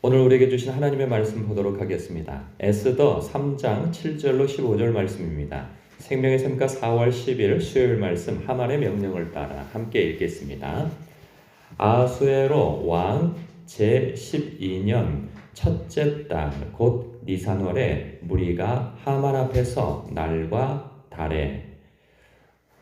오늘 우리에게 주신 하나님의 말씀 보도록 하겠습니다. 에스더 3장 7절로 15절 말씀입니다. 생명의 샘가 4월 10일 수요일 말씀 하만의 명령을 따라 함께 읽겠습니다. 아하수에로 왕 제12년 첫째 달 곧 니산월에 무리가 하만 앞에서 날과 달에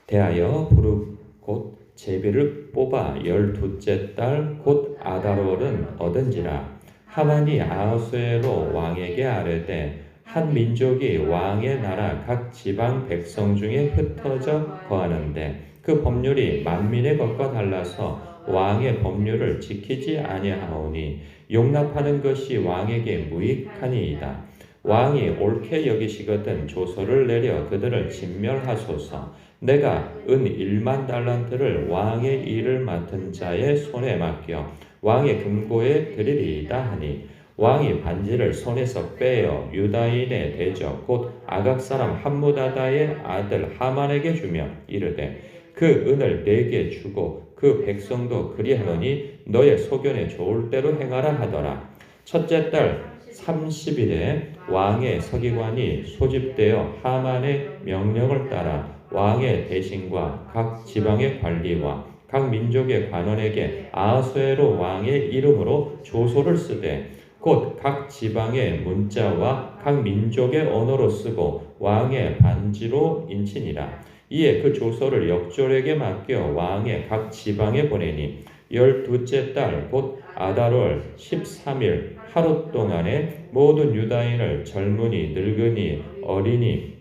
대하여 부르 곧 제비를 뽑아 12째 달 곧 아달월은 얻은지라. 하만이 아하수에로 왕에게 아뢰되 한 민족이 왕의 나라 각 지방 백성 중에 흩어져 거하는데 그 법률이 만민의 것과 달라서 왕의 법률을 지키지 아니하오니 용납하는 것이 왕에게 무익하니이다. 왕이 옳게 여기시거든 조서를 내려 그들을 진멸하소서. 내가 은 1만 달란트를 왕의 일을 맡은 자의 손에 맡겨 왕의 금고에 드리리이다 하니 왕이 반지를 손에서 빼어 유다인의 대적 곧 아각 사람 함무다다의 아들 하만에게 주며 이르되 그 은을 내게 주고 그 백성도 그리하노니 너의 소견에 좋을 대로 행하라 하더라. 첫째 달 30일에 왕의 서기관이 소집되어 하만의 명령을 따라 왕의 대신과 각 지방의 관리와 각 민족의 관원에게 아하수에로 왕의 이름으로 조서를 쓰되 곧 각 지방의 문자와 각 민족의 언어로 쓰고 왕의 반지로 인치니라. 이에 그 조서를 역졸에게 맡겨 왕의 각 지방에 보내니 12째 달 곧 아달월 13일 하루 동안에 모든 유다인을 젊은이 늙은이 어린이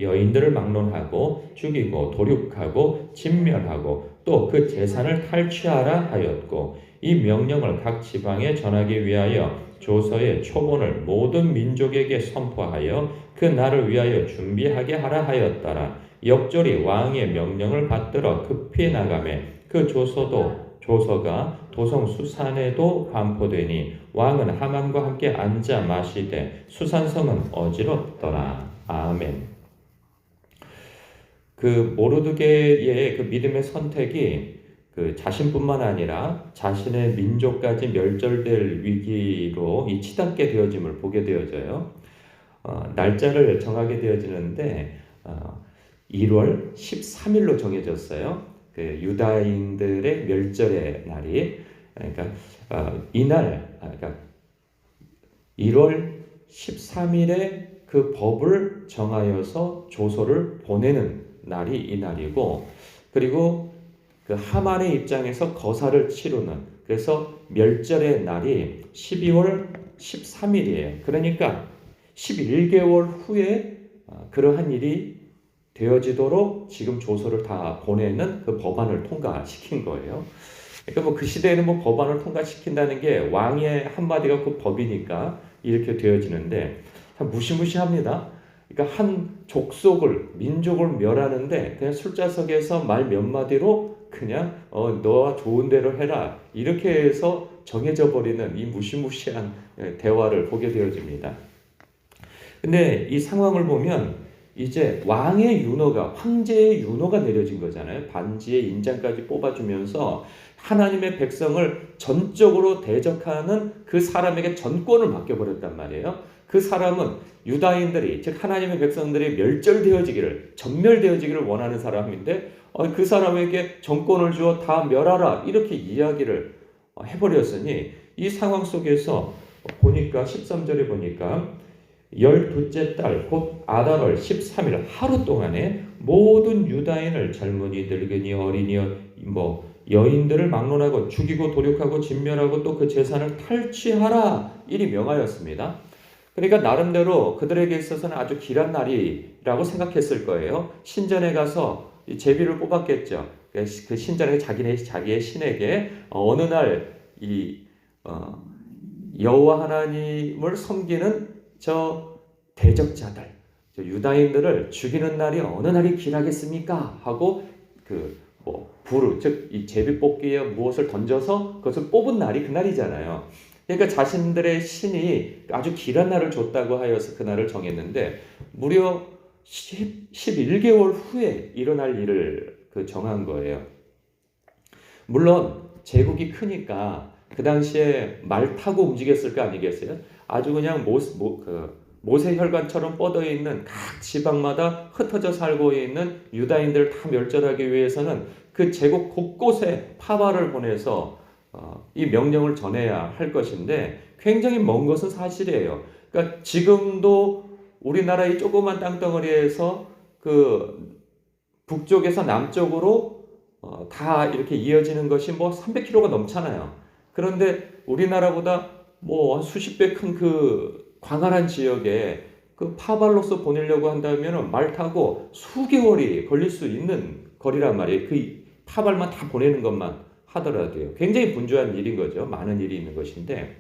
여인들을 막론하고 죽이고 도륙하고 진멸하고 또 그 재산을 탈취하라 하였고 이 명령을 각 지방에 전하기 위하여 조서의 초본을 모든 민족에게 선포하여 그 날을 위하여 준비하게 하라 하였더라. 역졸이 왕의 명령을 받들어 급히 나가매 그 조서가 도성 수산에도 반포되니 왕은 하만과 함께 앉아 마시되 수산성은 어지럽더라. 아멘. 그 모르드게의 그 믿음의 선택이 그 자신뿐만 아니라 자신의 민족까지 멸절될 위기로 이 치닫게 되어짐을 보게 되어져요. 날짜를 정하게 되어지는데 1월 13일로 정해졌어요. 그 유다인들의 멸절의 날이 그러니까 그러니까 1월 13일에 그 법을 정하여서 조서를 보내는 날이 이 날이고 그리고 그 하만의 입장에서 거사를 치르는 그래서 멸절의 날이 12월 13일이에요. 그러니까 11개월 후에 그러한 일이 되어지도록 지금 조서를 다 보내는 그 법안을 통과시킨 거예요. 그러니까 그 시대에는 법안을 통과시킨다는 게 왕의 한마디가 그 법이니까 이렇게 되어지는데 참 무시무시합니다. 그러니까 한 족속을 민족을 멸하는데 그냥 술자석에서 말 몇 마디로 그냥 너와 좋은 대로 해라 이렇게 해서 정해져 버리는 이 무시무시한 대화를 보게 되어집니다. 근데 이 상황을 보면 이제 왕의 윤호가 황제의 윤호가 내려진 거잖아요. 반지의 인장까지 뽑아주면서 하나님의 백성을 전적으로 대적하는 그 사람에게 전권을 맡겨버렸단 말이에요. 그 사람은 유다인들이 즉 하나님의 백성들이 멸절되어지기를 전멸되어지기를 원하는 사람인데 그 사람에게 정권을 주어 다 멸하라 이렇게 이야기를 해버렸으니 이 상황 속에서 보니까 13절에 보니까 12째 달 곧 아달월 13일 하루 동안에 모든 유다인을 젊은이 늙은이 어린이 여인들을 막론하고 죽이고 도륙하고 진멸하고 또 그 재산을 탈취하라 이리 명하였습니다. 그러니까 나름대로 그들에게 있어서는 아주 길한 날이라고 생각했을 거예요. 신전에 가서 제비를 뽑았겠죠. 그 신전에 자기의 신에게 어느 날 이 여호와 하나님을 섬기는 저 대적자들, 저 유다인들을 죽이는 날이 어느 날이 길하겠습니까? 하고 불을 즉 이 제비 뽑기에 무엇을 던져서 그것을 뽑은 날이 그 날이잖아요. 그러니까 자신들의 신이 아주 길한 날을 줬다고 하여서 그 날을 정했는데 무려 11개월 후에 일어날 일을 정한 거예요. 물론 제국이 크니까 그 당시에 말 타고 움직였을 거 아니겠어요? 아주 그냥 모세 혈관처럼 뻗어 있는 각 지방마다 흩어져 살고 있는 유다인들을 다 멸절하기 위해서는 그 제국 곳곳에 파발을 보내서 이 명령을 전해야 할 것인데 굉장히 먼 것은 사실이에요. 그러니까 지금도 우리나라 이 조그만 땅덩어리에서 그 북쪽에서 남쪽으로 다 이렇게 이어지는 것이 뭐 300km가 넘잖아요. 그런데 우리나라보다 뭐 수십 배 큰 그 광활한 지역에 그 파발로서 보내려고 한다면 말 타고 수개월이 걸릴 수 있는 거리란 말이에요. 그 파발만 다 보내는 것만 하더라도요. 굉장히 분주한 일인 거죠. 많은 일이 있는 것인데.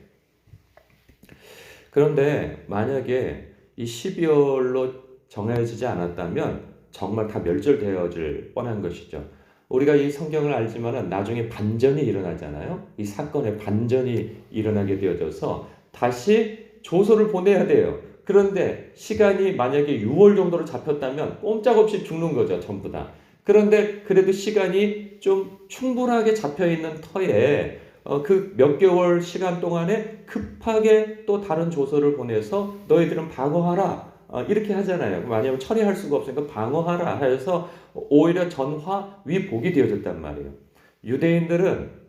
그런데 만약에 이 12월로 정해지지 않았다면 정말 다 멸절되어질 뻔한 것이죠. 우리가 이 성경을 알지만은 나중에 반전이 일어나잖아요. 이 사건의 반전이 일어나게 되어져서 다시 조서를 보내야 돼요. 그런데 시간이 만약에 6월 정도로 잡혔다면 꼼짝없이 죽는 거죠. 전부 다. 그런데 그래도 시간이 좀 충분하게 잡혀 있는 터에 그 몇 개월 시간 동안에 급하게 또 다른 조서를 보내서 너희들은 방어하라. 이렇게 하잖아요. 왜냐하면 처리할 수가 없으니까 방어하라 해서 오히려 전화 위복이 되어졌단 말이에요. 유대인들은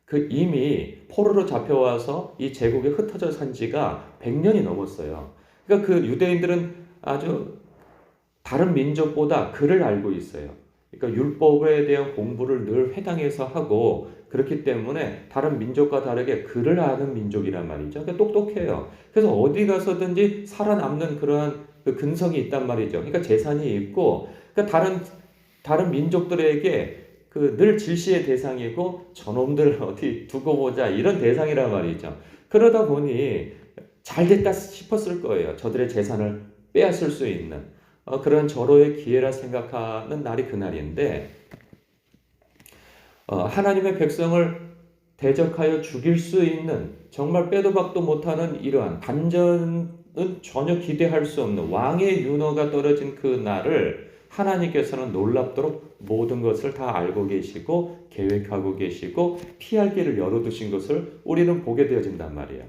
그 이미 포로로 잡혀와서 이 제국에 흩어져 산 지가 100년이 넘었어요. 그러니까 그 유대인들은 아주 다른 민족보다 글을 알고 있어요. 그러니까 율법에 대한 공부를 늘 회당에서 하고 그렇기 때문에 다른 민족과 다르게 글을 아는 민족이란 말이죠. 그러니까 똑똑해요. 그래서 어디 가서든지 살아남는 그러한 그 근성이 있단 말이죠. 그러니까 재산이 있고 그러니까 다른 민족들에게 그 늘 질시의 대상이고 저놈들 어디 두고 보자 이런 대상이란 말이죠. 그러다 보니 잘 됐다 싶었을 거예요. 저들의 재산을 빼앗을 수 있는 그런 절호의 기회라 생각하는 날이 그날인데 하나님의 백성을 대적하여 죽일 수 있는 정말 빼도 박도 못하는 이러한 반전은 전혀 기대할 수 없는 왕의 윤허가 떨어진 그 날을 하나님께서는 놀랍도록 모든 것을 다 알고 계시고 계획하고 계시고 피할 길을 열어두신 것을 우리는 보게 되어진단 말이에요.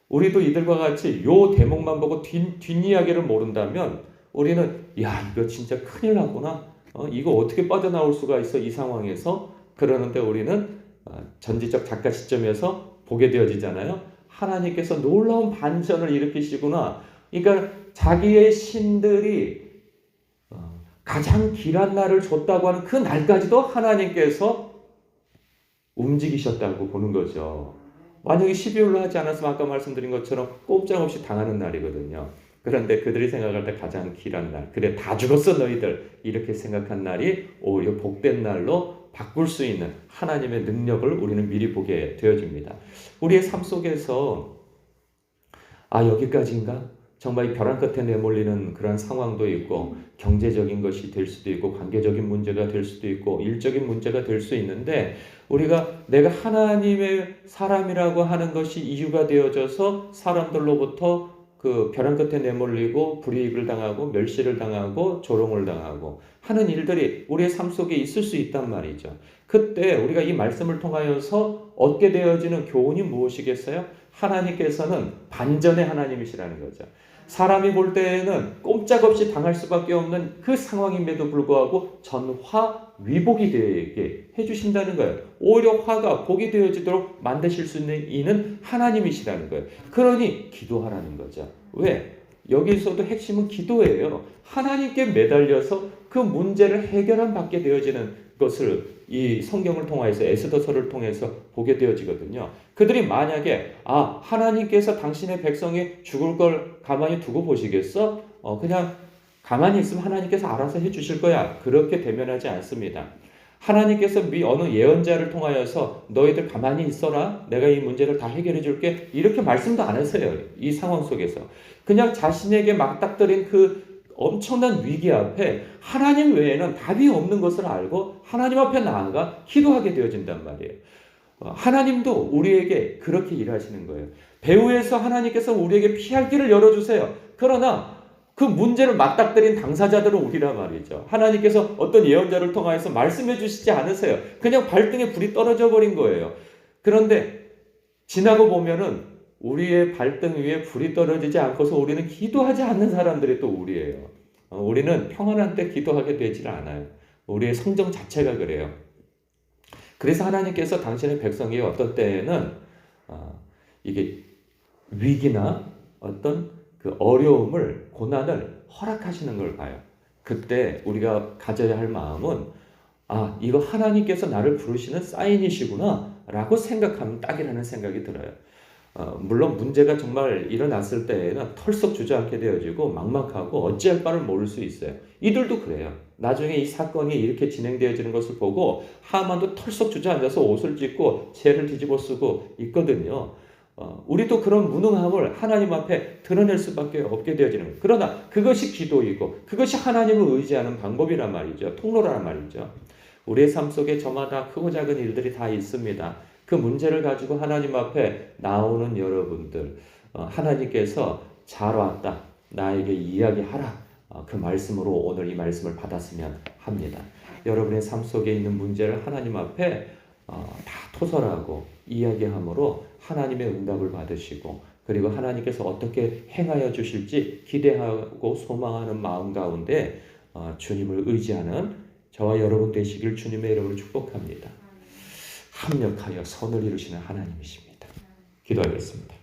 우리도 이들과 같이 요 대목만 보고 뒷이야기를 모른다면 우리는 야 이거 진짜 큰일 났구나. 이거 어떻게 빠져나올 수가 있어 이 상황에서. 그러는데 우리는 전지적 작가 시점에서 보게 되어지잖아요. 하나님께서 놀라운 반전을 일으키시구나. 그러니까 자기의 신들이 가장 길한 날을 줬다고 하는 그 날까지도 하나님께서 움직이셨다고 보는 거죠. 만약에 12월로 하지 않았으면 아까 말씀드린 것처럼 꼼짝없이 당하는 날이거든요. 그런데 그들이 생각할 때 가장 길한 날, 그래 다 죽었어 너희들 이렇게 생각한 날이 오히려 복된 날로 바꿀 수 있는 하나님의 능력을 우리는 미리 보게 되어집니다. 우리의 삶 속에서 여기까지인가? 정말 이 벼랑 끝에 내몰리는 그런 상황도 있고 경제적인 것이 될 수도 있고 관계적인 문제가 될 수도 있고 일적인 문제가 될 수 있는데 우리가 내가 하나님의 사람이라고 하는 것이 이유가 되어져서 사람들로부터 그 벼랑 끝에 내몰리고 불이익을 당하고 멸시를 당하고 조롱을 당하고 하는 일들이 우리의 삶 속에 있을 수 있단 말이죠. 그때 우리가 이 말씀을 통하여서 얻게 되어지는 교훈이 무엇이겠어요? 하나님께서는 반전의 하나님이시라는 거죠. 사람이 볼 때에는 꼼짝없이 당할 수밖에 없는 그 상황임에도 불구하고 전화 위복이 되게 해주신다는 거예요. 오히려 화가 복이 되어지도록 만드실 수 있는 이는 하나님이시라는 거예요. 그러니 기도하라는 거죠. 왜? 여기서도 핵심은 기도예요. 하나님께 매달려서 그 문제를 해결한 받게 되어지는 것을 이 성경을 통해서 에스더서를 통해서 보게 되어지거든요. 그들이 만약에 하나님께서 당신의 백성이 죽을 걸 가만히 두고 보시겠어? 그냥 가만히 있으면 하나님께서 알아서 해주실 거야. 그렇게 대면하지 않습니다. 하나님께서 어느 예언자를 통하여서 너희들 가만히 있어라. 내가 이 문제를 다 해결해 줄게. 이렇게 말씀도 안 하세요. 이 상황 속에서. 그냥 자신에게 맞닥뜨린 그 엄청난 위기 앞에 하나님 외에는 답이 없는 것을 알고 하나님 앞에 나아가 기도하게 되어진단 말이에요. 하나님도 우리에게 그렇게 일하시는 거예요. 배후에서 하나님께서 우리에게 피할 길을 열어주세요. 그러나 그 문제를 맞닥뜨린 당사자들은 우리란 말이죠. 하나님께서 어떤 예언자를 통하여서 말씀해 주시지 않으세요. 그냥 발등에 불이 떨어져 버린 거예요. 그런데 지나고 보면은 우리의 발등 위에 불이 떨어지지 않고서 우리는 기도하지 않는 사람들이 또 우리예요. 우리는 평안한 때 기도하게 되질 않아요. 우리의 성정 자체가 그래요. 그래서 하나님께서 당신의 백성이 어떤 때에는 이게 위기나 어떤 그 어려움을, 고난을 허락하시는 걸 봐요. 그때 우리가 가져야 할 마음은 이거 하나님께서 나를 부르시는 사인이시구나 라고 생각하면 딱이라는 생각이 들어요. 물론 문제가 정말 일어났을 때에는 털썩 주저앉게 되어지고 막막하고 어찌할 바를 모를 수 있어요. 이들도 그래요. 나중에 이 사건이 이렇게 진행되어지는 것을 보고 하만도 털썩 주저앉아서 옷을 찢고 채를 뒤집어 쓰고 있거든요. 우리도 그런 무능함을 하나님 앞에 드러낼 수밖에 없게 되어지는 거예요. 그러나 그것이 기도이고 그것이 하나님을 의지하는 방법이란 말이죠. 통로란 말이죠. 우리의 삶 속에 저마다 크고 작은 일들이 다 있습니다. 그 문제를 가지고 하나님 앞에 나오는 여러분들, 하나님께서 잘 왔다, 나에게 이야기하라, 그 말씀으로 오늘 이 말씀을 받았으면 합니다. 여러분의 삶 속에 있는 문제를 하나님 앞에 다 토설하고 이야기함으로 하나님의 응답을 받으시고, 그리고 하나님께서 어떻게 행하여 주실지 기대하고 소망하는 마음 가운데 주님을 의지하는 저와 여러분 되시길 주님의 이름으로 축복합니다. 합력하여 선을 이루시는 하나님이십니다. 기도하겠습니다.